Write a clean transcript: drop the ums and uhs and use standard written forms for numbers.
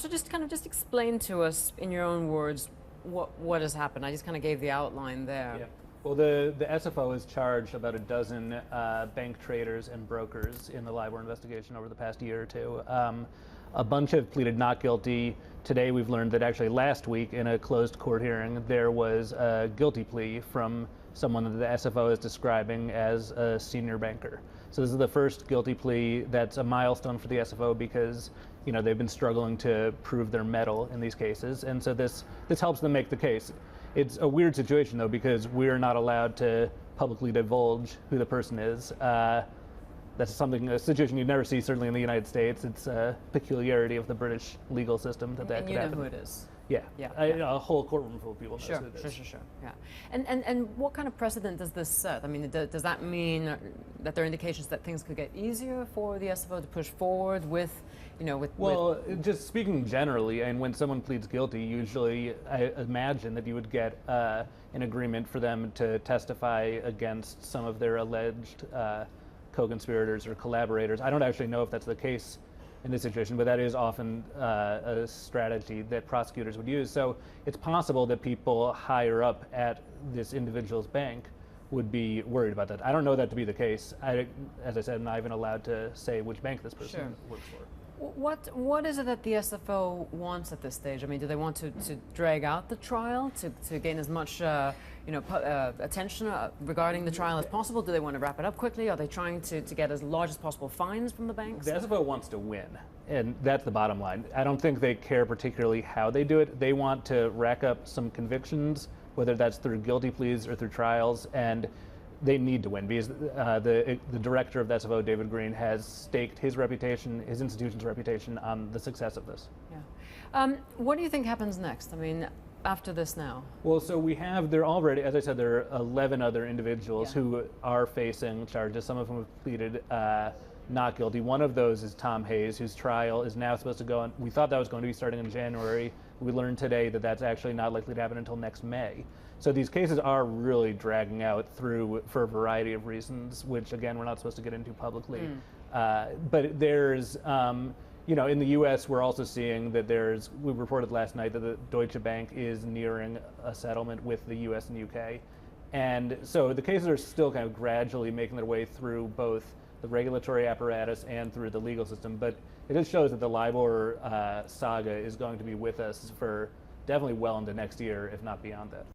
So just explain to us in your own words what has happened. I just kind of gave the outline there. Yeah. Well, the SFO has charged about a dozen bank traders and brokers in the Libor investigation over the past year or two. A bunch have pleaded not guilty. Today we've learned that actually last week in a closed court hearing there was a guilty plea from someone that the SFO is describing as a senior banker. So this is the first guilty plea that's a milestone for the SFO because they've been struggling to prove their mettle in these cases, and so this helps them make the case. It's a weird situation though because we're not allowed to publicly divulge who the person is. That's a situation you'd never see, certainly in the United States. It's a peculiarity of the British legal system that could happen. And you know who it is. Yeah. A whole courtroom full of people knows who it is. Sure. Yeah. And what kind of precedent does this set? I mean, does that mean that there are indications that things could get easier for the SFO to push forward with, just speaking generally, and when someone pleads guilty, usually I imagine that you would get an agreement for them to testify against some of their alleged co-conspirators or collaborators. I don't actually know if that's the case in this situation, but that is often a strategy that prosecutors would use. So it's possible that people higher up at this individual's bank would be worried about that. I don't know that to be the case. As I said, I'm not even allowed to say which bank this person works for. What is it that the SFO wants at this stage? I mean, do they want to drag out the trial to gain as much attention regarding the trial as possible? Do they want to wrap it up quickly? Are they trying to get as large as possible fines from the banks? The SFO wants to win, and that's the bottom line. I don't think they care particularly how they do it. They want to rack up some convictions, whether that's through guilty pleas or through trials, and they need to win because the director of the SFO, David Green, has staked his reputation, his institution's reputation, on the success of this. Yeah. What do you think happens next? I mean, after this now? Well, so there already, as I said, there are 11 other individuals who are facing charges. Some of them have pleaded not guilty. One of those is Tom Hayes, whose trial is now supposed to go on. We thought that was going to be starting in January. We learned today that that's actually not likely to happen until next May. So these cases are really dragging out for a variety of reasons, which again, we're not supposed to get into publicly. But there's, in the U.S., we're also seeing that we reported last night that the Deutsche Bank is nearing a settlement with the U.S. and U.K. And so the cases are still kind of gradually making their way through both the regulatory apparatus and through the legal system. But it just shows that the Libor saga is going to be with us for definitely well into next year, if not beyond that.